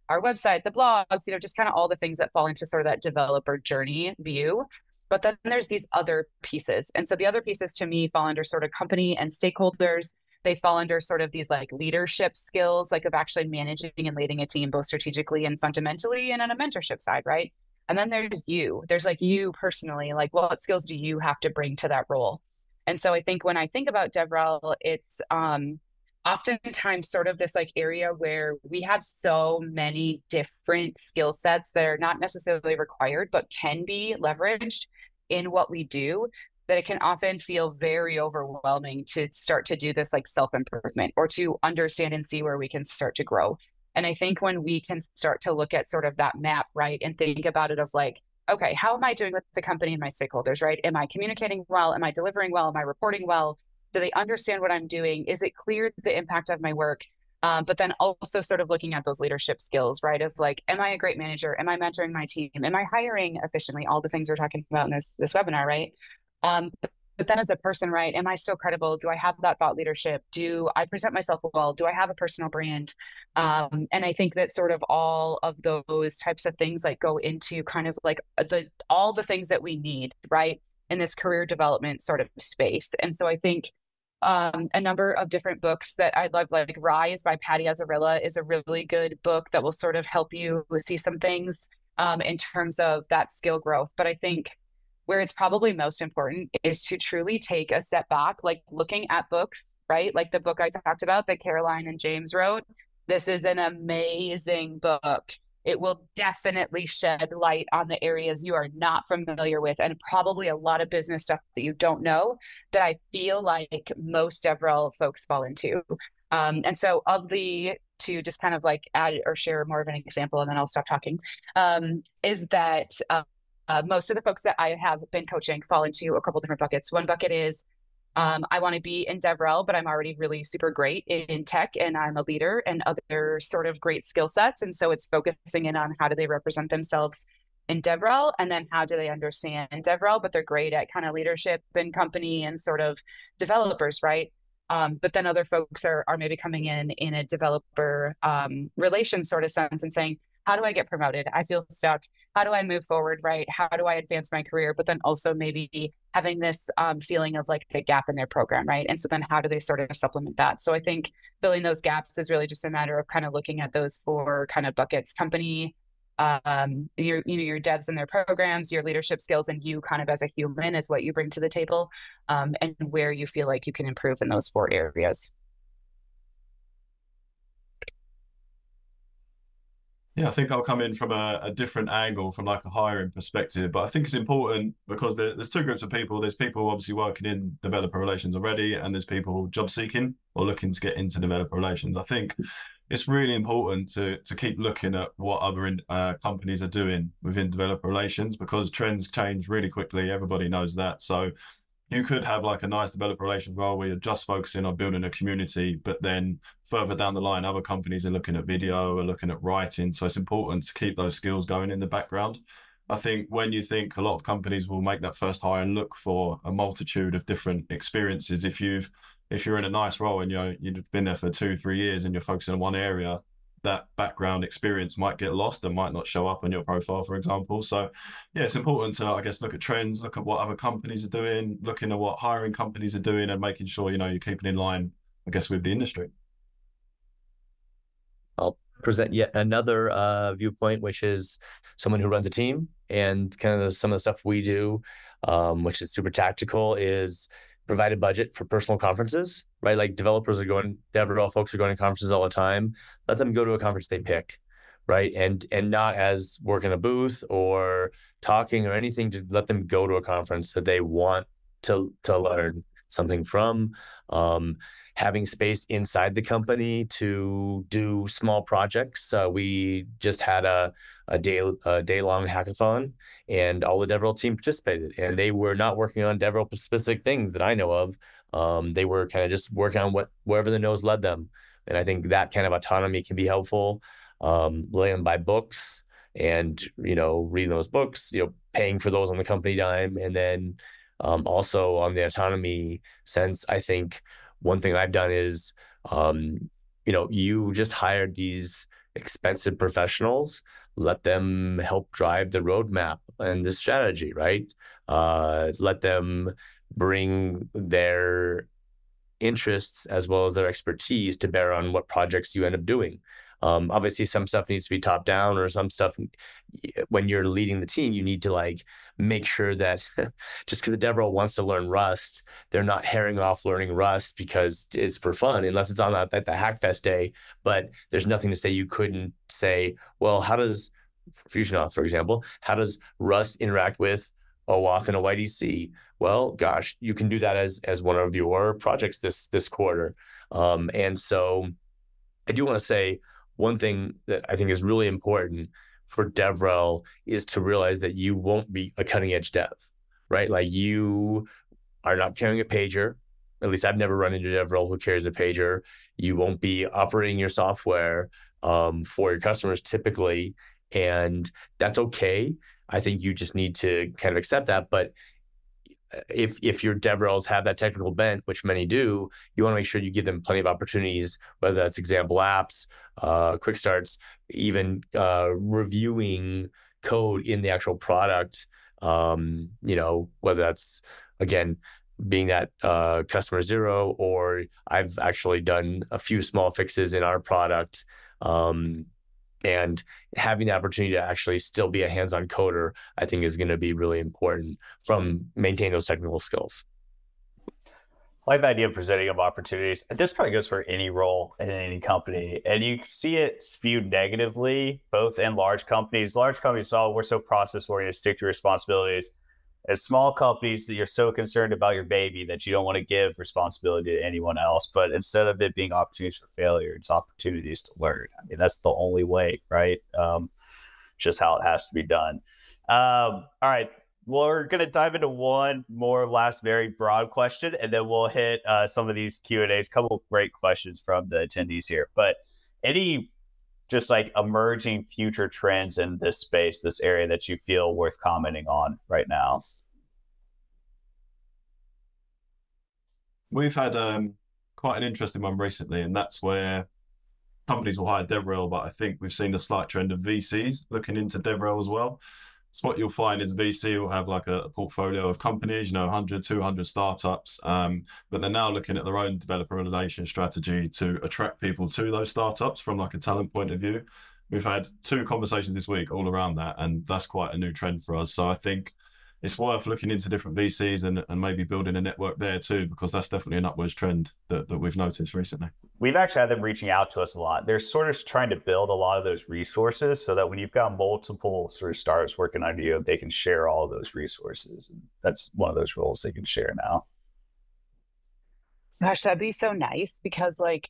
our website, the blogs, just kind of all the things that fall into sort of that developer journey view. But then there's these other pieces. And so the other pieces to me fall under sort of company and stakeholders. They fall under sort of these like leadership skills, like of actually managing and leading a team, both strategically and fundamentally, and on a mentorship side, right? And then there's you. There's like you personally, like what skills do you have to bring to that role? And so I think when I think about DevRel, it's oftentimes sort of this like area where we have so many different skill sets that are not necessarily required, but can be leveraged in what we do, that it can often feel very overwhelming to start to do this like self-improvement or to understand and see where we can start to grow. And I think when we can start to look at sort of that map, right, and think about it of like, okay, how am I doing with the company and my stakeholders, right? Am I communicating well? Am I delivering well? Am I reporting well? Do they understand what I'm doing? Is it clear the impact of my work? But then also sort of looking at those leadership skills, right? Of like, am I a great manager? Am I mentoring my team? Am I hiring efficiently? All the things we're talking about in this webinar, right? But then as a person, right, am I still credible? Do I have that thought leadership? Do I present myself well? Do I have a personal brand? And I think that sort of all of those types of things like go into kind of like all the things that we need, right, in this career development sort of space. And so I think a number of different books that I love, like Rise by Patty Azzarella is a really good book that will sort of help you see some things in terms of that skill growth. But I think where it's probably most important is to truly take a step back, like looking at books, right? Like the book I talked about that Caroline and James wrote. This is an amazing book. It will definitely shed light on the areas you are not familiar with, and probably a lot of business stuff that you don't know that I feel like most DevRel folks fall into. And so to just kind of like add or share more of an example, and then I'll stop talking, is that most of the folks that I have been coaching fall into a couple different buckets. One bucket is I want to be in DevRel, but I'm already really super great in tech and I'm a leader and other sort of great skill sets. And so it's focusing in on how do they represent themselves in DevRel, and then how do they understand DevRel, but they're great at kind of leadership and company and sort of developers, right? But then other folks are maybe coming in a developer relations sort of sense and saying, how do I get promoted? I feel stuck. How do I move forward, right? How do I advance my career? But then also maybe having this feeling of like the gap in their program, right? And so then how do they sort of supplement that? So I think filling those gaps is really just a matter of kind of looking at those four kind of buckets: company, your devs and their programs, your leadership skills, and you kind of as a human is what you bring to the table, and where you feel like you can improve in those four areas. Yeah, I think I'll come in from a different angle, from like a hiring perspective. But I think it's important because there's two groups of people. There's people obviously working in developer relations already, and there's people job seeking or looking to get into developer relations. I think it's really important to keep looking at what other companies are doing within developer relations, because trends change really quickly. Everybody knows that. So you could have like a nice developer relations role where you're just focusing on building a community, but then further down the line, other companies are looking at video, are looking at writing. So it's important to keep those skills going in the background. I think when you think a lot of companies will make that first hire and look for a multitude of different experiences. If you're in a nice role and you've been there for 2-3 years and you're focusing on one area, that background experience might get lost and might not show up on your profile, for example. So yeah, it's important to, I guess, look at trends, look at what other companies are doing, looking at what hiring companies are doing, and making sure, you're keeping in line, I guess, with the industry. I'll present yet another viewpoint, which is someone who runs a team, and kind of some of the stuff we do, which is super tactical, is provide a budget for personal conferences, right? Like DevRel folks are going to conferences all the time. Let them go to a conference they pick, right? And not as work in a booth or talking or anything, just let them go to a conference that they want to learn something from. Having space inside the company to do small projects. We just had a day-long hackathon, and all the DevRel team participated, and they were not working on DevRel specific things that I know of. They were kind of just working on wherever the nose led them. And I think that kind of autonomy can be helpful. Letting them buy books and, reading those books, paying for those on the company dime. And then also on the autonomy sense, I think one thing I've done is, you just hired these expensive professionals, let them help drive the roadmap and the strategy, right? Let them bring their interests as well as their expertise to bear on what projects you end up doing. Obviously, some stuff needs to be top down, or some stuff when you're leading the team, you need to like make sure that just because the DevRel wants to learn Rust, they're not herring off learning Rust because it's for fun, unless it's on at the Hackfest day. But there's nothing to say you couldn't say, well, how does FusionAuth, for example, how does Rust interact with OAuth and a YDC? Well, gosh, you can do that as one of your projects this quarter. And so I do want to say one thing that I think is really important for DevRel is to realize that you won't be a cutting edge dev, right? Like you are not carrying a pager. At least I've never run into DevRel who carries a pager. You won't be operating your software for your customers typically, and that's okay. I think you just need to kind of accept that. But if your DevRels have that technical bent, which many do, you want to make sure you give them plenty of opportunities, whether that's example apps, quick starts, even reviewing code in the actual product, whether that's, again, being that customer zero, or I've actually done a few small fixes in our product, and having the opportunity to actually still be a hands-on coder, I think is going to be really important from maintaining those technical skills. I like the idea of presenting of opportunities. This probably goes for any role in any company. And you see it spewed negatively, both in large companies. Large companies, we're so process-oriented, stick to responsibilities. As small companies, that you're so concerned about your baby that you don't want to give responsibility to anyone else. But instead of it being opportunities for failure, it's opportunities to learn. I mean, that's the only way, right? Just how it has to be done. All right. We're going to dive into one more last very broad question, and then we'll hit some of these Q&As. Couple of great questions from the attendees here. But any just like emerging future trends in this space, this area that you feel worth commenting on right now? We've had quite an interesting one recently, and that's where companies will hire DevRel, but I think we've seen a slight trend of VCs looking into DevRel as well. So what you'll find is VC will have like a portfolio of companies, 100, 200 startups, but they're now looking at their own developer relation strategy to attract people to those startups from like a talent point of view. We've had 2 conversations this week all around that, and that's quite a new trend for us. So I think it's worth looking into different VCs and maybe building a network there too, because that's definitely an upwards trend that we've noticed recently. We've actually had them reaching out to us a lot. They're sort of trying to build a lot of those resources so that when you've got multiple sort of startups working under you, they can share all of those resources. And that's one of those roles they can share now. Gosh, that'd be so nice, because like,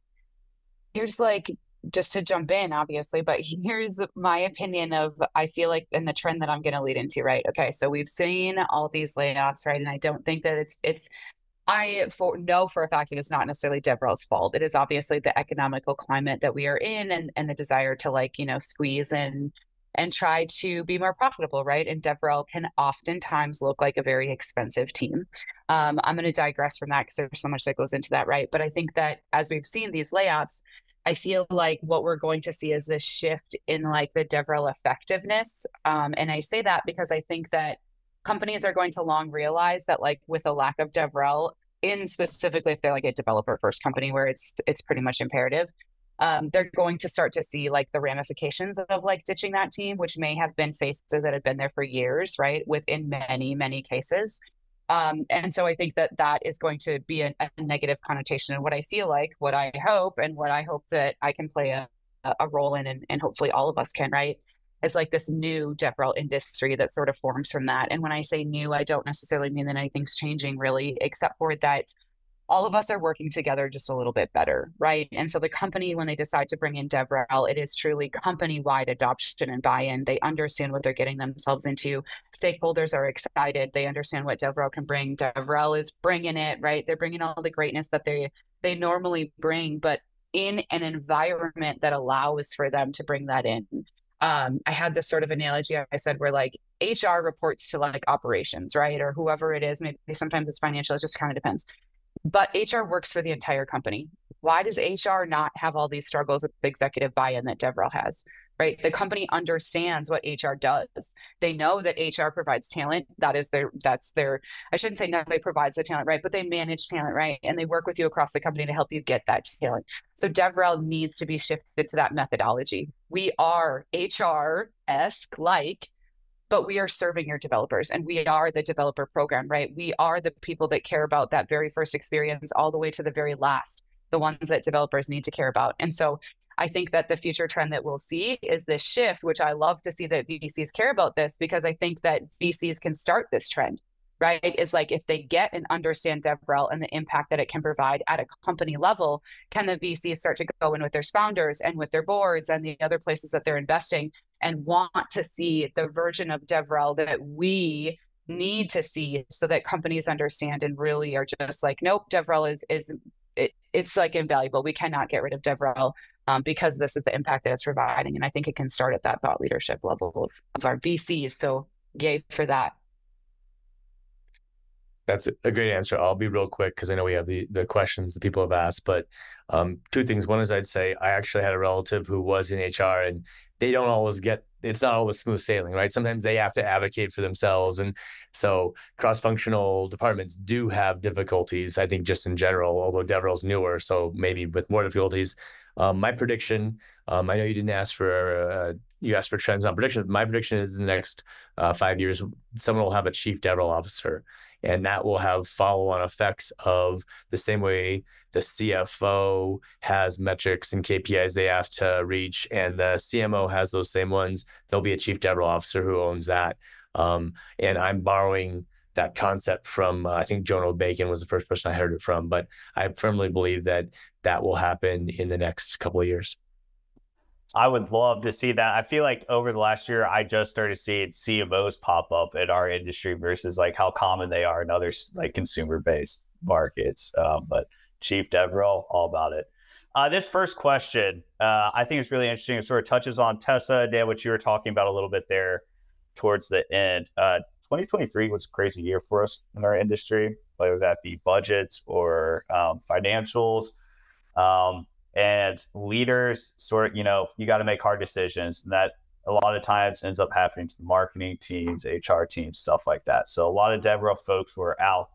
here's like, just to jump in, obviously, but here's my opinion of, I feel like, in the trend that I'm going to lead into, right? Okay, so we've seen all these layoffs, right? And I don't think that I know for a fact it is not necessarily DevRel's fault. It is obviously the economical climate that we are in, and the desire to squeeze and try to be more profitable, right? And DevRel can oftentimes look like a very expensive team. I'm going to digress from that because there's so much that goes into that, right? But I think that as we've seen these layoffs, I feel like what we're going to see is this shift in like the DevRel effectiveness. And I say that because I think that companies are going to long realize that, like, with a lack of DevRel, in specifically if they're like a developer first company where it's pretty much imperative, they're going to start to see like the ramifications of like ditching that team, which may have been faces that have been there for years, right? Within many, many cases. And so I think that is going to be a negative connotation. And what I feel like, what I hope that I can play a role in, and hopefully all of us can, right, is like this new DevRel industry that sort of forms from that. And when I say new, I don't necessarily mean that anything's changing really, except for that all of us are working together just a little bit better, right? And so the company, when they decide to bring in DevRel, it is truly company-wide adoption and buy-in. They understand what they're getting themselves into. Stakeholders are excited. They understand what DevRel can bring. DevRel is bringing it, right? They're bringing all the greatness that they normally bring, but in an environment that allows for them to bring that in. I had this sort of analogy. I said, where like HR reports to like operations, right? Or whoever it is, maybe sometimes it's financial, it just kind of depends. But HR works for the entire company. Why does HR not have all these struggles with the executive buy-in that DevRel has? Right? The company understands what HR does. They know that HR provides talent. That's their, I shouldn't say nobody provides the talent, right? But they manage talent, right? And they work with you across the company to help you get that talent. So DevRel needs to be shifted to that methodology. We are HR-esque like, but we are serving your developers, and we are the developer program, right? We are the people that care about that very first experience all the way to the very last, the ones that developers need to care about. And so I think that the future trend that we'll see is this shift, which I love to see that VCs care about this, because I think that VCs can start this trend, right? It's like if they get and understand DevRel and the impact that it can provide at a company level, can the VCs start to go in with their founders and with their boards and the other places that they're investing and want to see the version of DevRel that we need to see so that companies understand and really are just like, nope, DevRel it's like invaluable. We cannot get rid of DevRel because this is the impact that it's providing. And I think it can start at that thought leadership level of our VCs. So yay for that. That's a great answer. I'll be real quick because I know we have the questions that people have asked, but two things. One is I'd say I actually had a relative who was in HR, and they don't always it's not always smooth sailing, right? Sometimes they have to advocate for themselves. And so cross-functional departments do have difficulties, I think, just in general, although DevRel's newer, so maybe with more difficulties. My prediction, I know you didn't ask for, you asked for trends on predictions. My prediction is in the next 5 years, someone will have a chief DevRel officer, and that will have follow-on effects of the same way the CFO has metrics and KPIs they have to reach, and the CMO has those same ones. There'll be a chief DevRel officer who owns that. And I'm borrowing that concept from, I think Jono Bacon was the first person I heard it from, but I firmly believe that that will happen in the next couple of years. I would love to see that. I feel like over the last year, I just started seeing CMOs pop up in our industry versus like how common they are in other like consumer-based markets. But Chief DevRel, all about it. This first question, I think it's really interesting. It sort of touches on Tessa, Dan, what you were talking about a little bit there towards the end. 2023 was a crazy year for us in our industry, whether that be budgets or financials. And leaders sort of, you got to make hard decisions. And that a lot of times ends up happening to the marketing teams, HR teams, stuff like that. So a lot of DevRel folks were out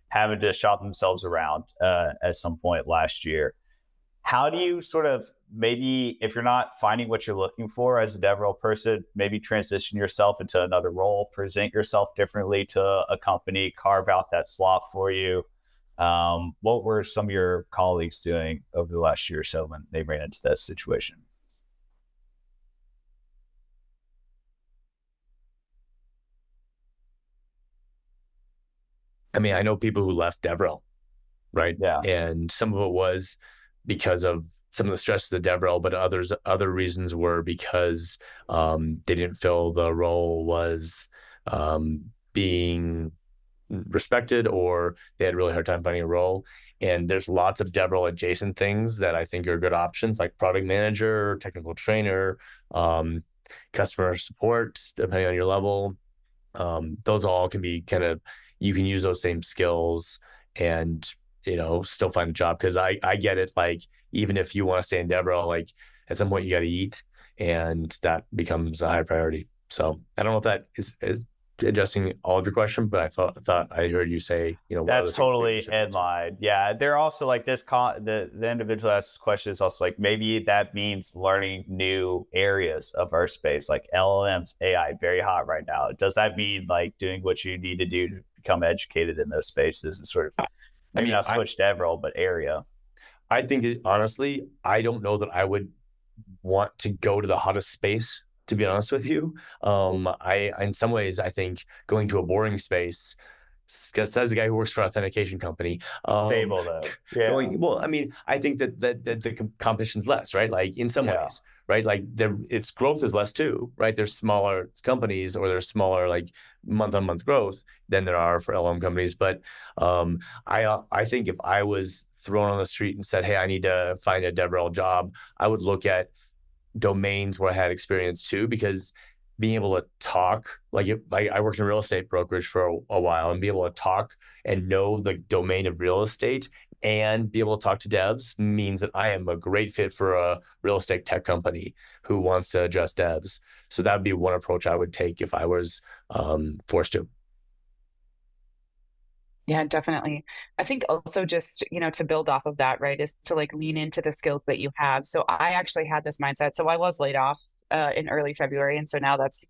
having to shop themselves around at some point last year. How do you sort of maybe, if you're not finding what you're looking for as a DevRel person, maybe transition yourself into another role, present yourself differently to a company, carve out that slot for you? What were some of your colleagues doing over the last year or so when they ran into that situation? I mean, I know people who left DevRel, right? Yeah. And some of it was because of some of the stresses of DevRel, but other reasons were because they didn't feel the role was being respected, or they had a really hard time finding a role. And there's lots of DevRel adjacent things that I think are good options, like product manager, technical trainer, customer support, depending on your level. Those all can be you can use those same skills and, still find a job. Because I get it. Like, even if you want to stay in DevRel, like at some point you got to eat, and that becomes a high priority. So I don't know if that is addressing all of your question, but I thought I heard you say, that's totally in line. Yeah, they're also like this. The individual asked this question is also like, maybe that means learning new areas of our space, like LLMs, AI, very hot right now. Does that mean like doing what you need to do to become educated in those spaces and sort of maybe not switch DevRel, but area? I think honestly, I don't know that I would want to go to the hottest space, to be honest with you. I in some ways, I think going to a boring space, because says the guy who works for an authentication company. Stable though. Yeah. I think that the competition's less, right? Like in some ways, right? Like its growth is less too, right? There's smaller companies, or there's smaller like month-on-month growth than there are for LLM companies. But I think if I was thrown on the street and said, hey, I need to find a DevRel job, I would look at domains where I had experience too, because being able to talk, like I worked in real estate brokerage for a while, and be able to talk and know the domain of real estate and be able to talk to devs means that I am a great fit for a real estate tech company who wants to address devs. So that would be one approach I would take if I was forced to. Yeah, definitely. I think also just, to build off of that, right, is to like lean into the skills that you have. So I actually had this mindset. So I was laid off in early February. And so now that's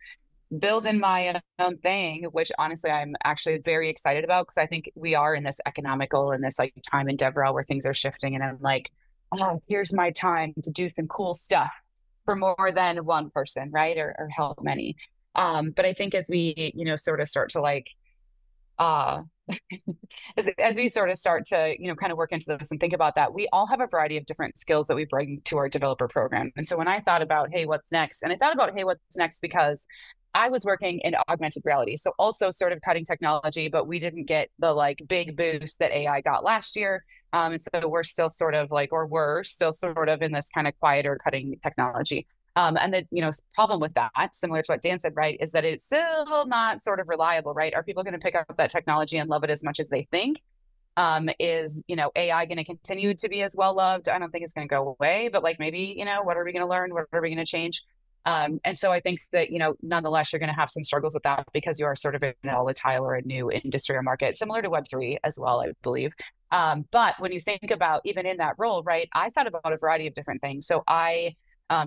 building my own thing, which honestly I'm actually very excited about, because I think we are in this economical and this like time in DevRel where things are shifting. And I'm like, oh, here's my time to do some cool stuff for more than one person, right? Or help many. But I think as we, sort of start to like, as we sort of start to, kind of work into this and think about that, we all have a variety of different skills that we bring to our developer program. And so when I thought about, hey, what's next? And I thought about, hey, what's next? Because I was working in augmented reality. So also sort of cutting technology, but we didn't get the like big boost that AI got last year. And so we're still sort of like, or we're still sort of in this kind of quieter cutting technology. And the problem with that, similar to what Dan said, right, is that it's still not sort of reliable, right? Are people going to pick up that technology and love it as much as they think? Is AI going to continue to be as well loved? I don't think it's going to go away, but like maybe what are we going to learn? What are we going to change? And so I think that nonetheless you're going to have some struggles with that because you are sort of in a volatile or a new industry or market, similar to Web3 as well, I believe. But when you think about even in that role, right, I thought about a variety of different things. So I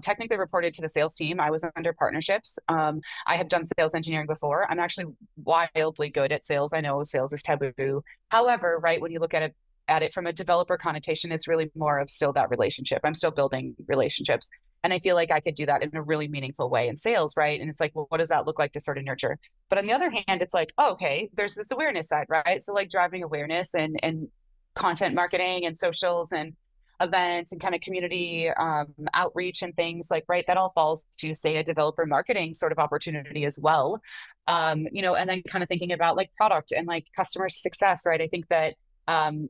technically reported to the sales team. I was under partnerships. I have done sales engineering before. I'm actually wildly good at sales. I know sales is taboo. However, right, when you look at it from a developer connotation, it's really more of still that relationship. I'm still building relationships. And I feel like I could do that in a really meaningful way in sales, right? And it's like, well, what does that look like to sort of nurture? But on the other hand, it's like, oh, okay, there's this awareness side, right? So like driving awareness and content marketing and socials and events and kind of community outreach and things like, right, that all falls to say a developer marketing sort of opportunity as well. And then kind of thinking about like product and like customer success, right? I think that Dan,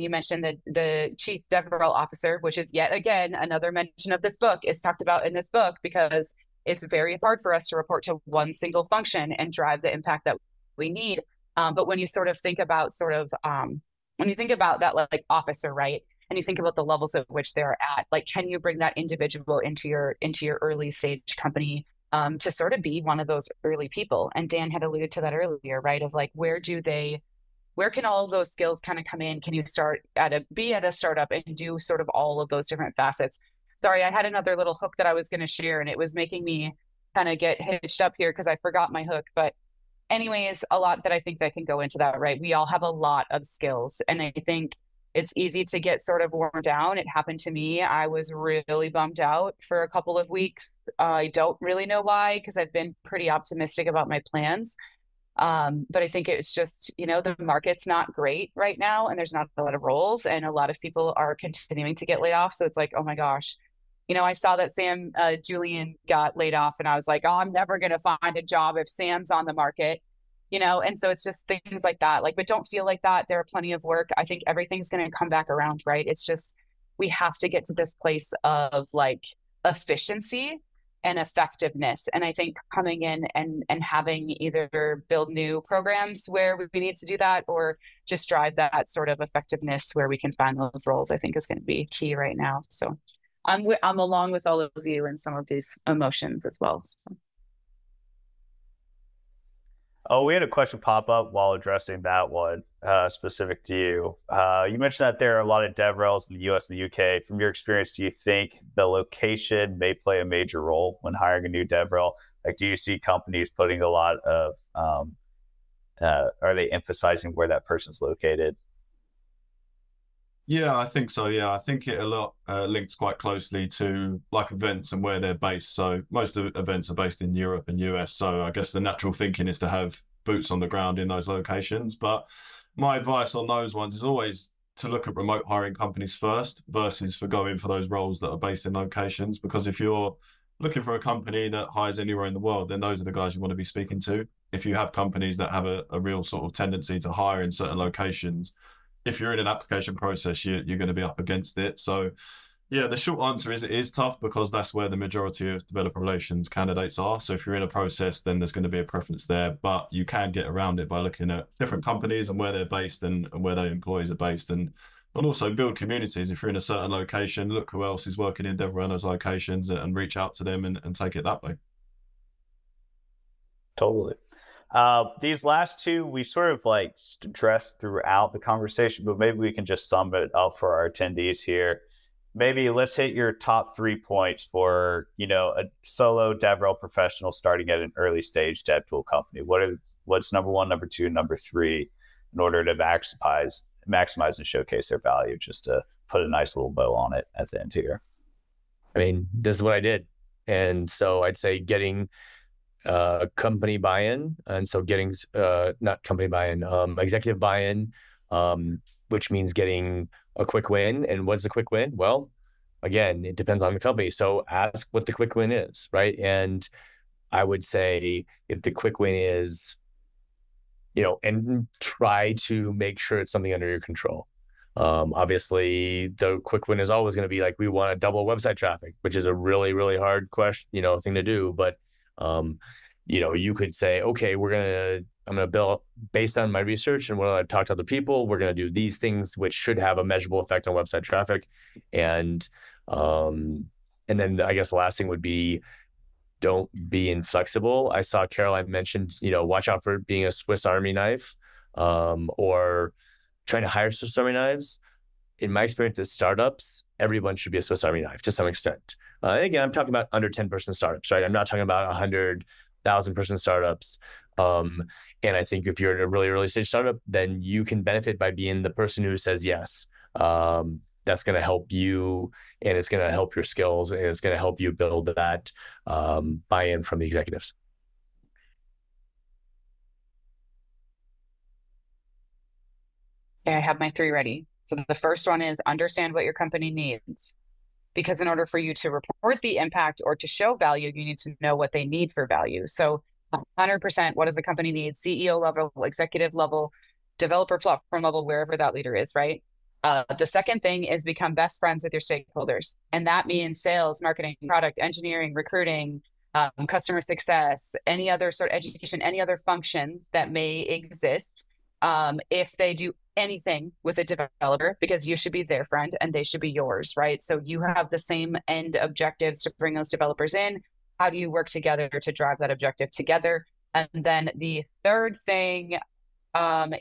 you mentioned that the chief DevRel officer, which is yet again another mention of this book, is talked about in this book because it's very hard for us to report to one single function and drive the impact that we need. But when you sort of think about when you think about that like officer, right, and you think about the levels at which they're at, like, can you bring that individual into your early stage company to sort of be one of those early people? And Dan had alluded to that earlier, right, of like, where can all of those skills kind of come in? Can you be at a startup and do sort of all of those different facets? Sorry, I had another little hook that I was going to share and it was making me kind of get hitched up here because I forgot my hook. But anyways, a lot that I think that can go into that, right? We all have a lot of skills. And I think it's easy to get sort of worn down. It happened to me. I was really bummed out for a couple of weeks. I don't really know why, because I've been pretty optimistic about my plans. But I think it's just, the market's not great right now and there's not a lot of roles and a lot of people are continuing to get laid off. So it's like, oh my gosh, I saw that Sam Julian got laid off and I was like, oh, I'm never going to find a job if Sam's on the market, and so it's just things like that. Like, but don't feel like that. There are plenty of work. I think everything's going to come back around, right? It's just, we have to get to this place of like efficiency and effectiveness. And I think coming in and having either build new programs where we need to do that or just drive that sort of effectiveness where we can find those roles, I think is going to be key right now. So I'm along with all of you in some of these emotions as well. So. Oh, we had a question pop up while addressing that one specific to you. You mentioned that there are a lot of DevRels in the US and the UK. From your experience, do you think the location may play a major role when hiring a new DevRel? Like, do you see companies putting a lot of, are they emphasizing where that person's located? Yeah, I think so. Yeah, I think it a lot links quite closely to like events and where they're based. So most of events are based in Europe and US. So I guess the natural thinking is to have boots on the ground in those locations. But my advice on those ones is always to look at remote hiring companies first versus for going for those roles that are based in locations. Because if you're looking for a company that hires anywhere in the world, then those are the guys you want to be speaking to. If you have companies that have a real sort of tendency to hire in certain locations, if you're in an application process, you're going to be up against it. So yeah, the short answer is it is tough because that's where the majority of developer relations candidates are. So if you're in a process, then there's going to be a preference there, but you can get around it by looking at different companies and where they're based and where their employees are based. And And also build communities. If you're in a certain location, look who else is working in DevRel in those locations and reach out to them and take it that way. Totally. These last two, we sort of like stressed throughout the conversation, but maybe we can just sum it up for our attendees here. Maybe let's hit your top 3 points for, a solo DevRel professional starting at an early stage dev tool company. What's number 1, number 2, number 3 in order to maximize and showcase their value, just to put a nice little bow on it at the end here? I mean, this is what I did. And so I'd say getting company buy-in, and so getting not company buy-in, executive buy-in, which means getting a quick win. And what's a quick win? Well, again, it depends on the company. So ask what the quick win is, right? And I would say if the quick win is, and try to make sure it's something under your control. Obviously, the quick win is always going to be like, we want to double website traffic, which is a really, really hard question, thing to do. But you could say, okay, I'm going to build based on my research and what I've talked to other people, we're going to do these things, which should have a measurable effect on website traffic. And then I guess the last thing would be, don't be inflexible. I saw Caroline mentioned, watch out for being a Swiss Army knife, or trying to hire Swiss Army knives. In my experience at startups, everyone should be a Swiss Army knife to some extent. Again, I'm talking about under 10-person startups, right? I'm not talking about 100,000-person startups. And I think if you're in a really early stage startup, then you can benefit by being the person who says yes. That's going to help you, and it's going to help your skills, and it's going to help you build that buy-in from the executives. Okay, I have my 3 ready. So the first one is understand what your company needs, because in order for you to report the impact or to show value, you need to know what they need for value. So 100%, what does the company need? CEO level, executive level, developer platform level, wherever that leader is, right? The second thing is become best friends with your stakeholders. And that means sales, marketing, product, engineering, recruiting, customer success, any other sort of education, any other functions that may exist. If they do anything with a developer, because you should be their friend and they should be yours, right? So you have the same end objectives to bring those developers in. How do you work together to drive that objective together? And then the third thing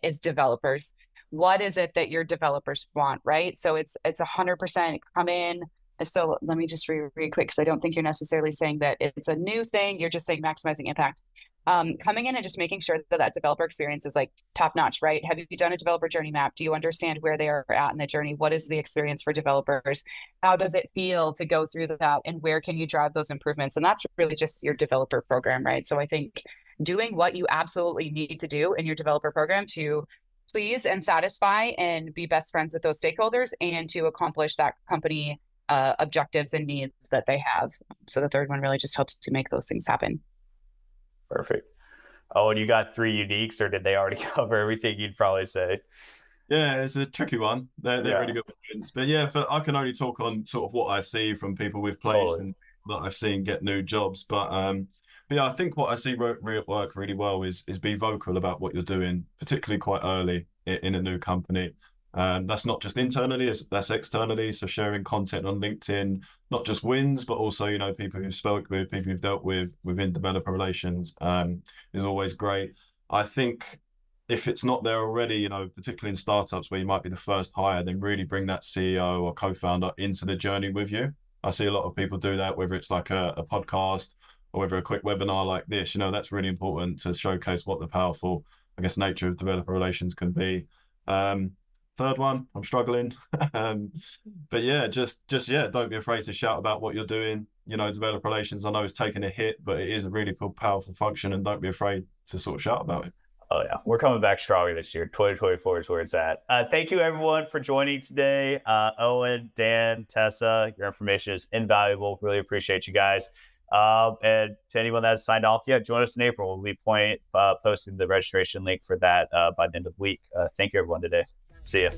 is developers. What is it that your developers want, right? So it's 100% come in. So let me just read quick, because I don't think you're necessarily saying that it's a new thing. You're just saying maximizing impact. Coming in and just making sure that developer experience is like top notch, right? Have you done a developer journey map? Do you understand where they are at in the journey? What is the experience for developers? How does it feel to go through that? And where can you drive those improvements? And that's really just your developer program, right? So I think doing what you absolutely need to do in your developer program to please and satisfy and be best friends with those stakeholders and to accomplish that company objectives and needs that they have. So the third one really just helps to make those things happen. Perfect. Oh, and you got 3 uniques, or did they already cover everything you'd probably say? Yeah, it's a tricky one. They're really good ones. But yeah, I can only talk on sort of what I see from people we've placed and that I've seen get new jobs. But yeah, I think what I see work really well is be vocal about what you're doing, particularly quite early in a new company. That's not just internally, that's externally. So sharing content on LinkedIn, not just wins, but also, people who've spoke with, people who've dealt with within developer relations, is always great. I think if it's not there already, particularly in startups where you might be the first hire, then really bring that CEO or co-founder into the journey with you. I see a lot of people do that, whether it's like a podcast or whether a quick webinar like this. That's really important to showcase what the powerful, I guess, nature of developer relations can be. Third one, I'm struggling. But yeah, just don't be afraid to shout about what you're doing. Developer relations, I know it's taken a hit, but it is a really powerful function, and don't be afraid to sort of shout about it. Oh yeah, we're coming back stronger this year. 2024 is where it's at. Thank you everyone for joining today. Owen, Dan, Tessa, your information is invaluable. Really appreciate you guys. And to anyone that has signed off, join us in April. We'll be posting the registration link for that by the end of the week. Thank you everyone today. See ya.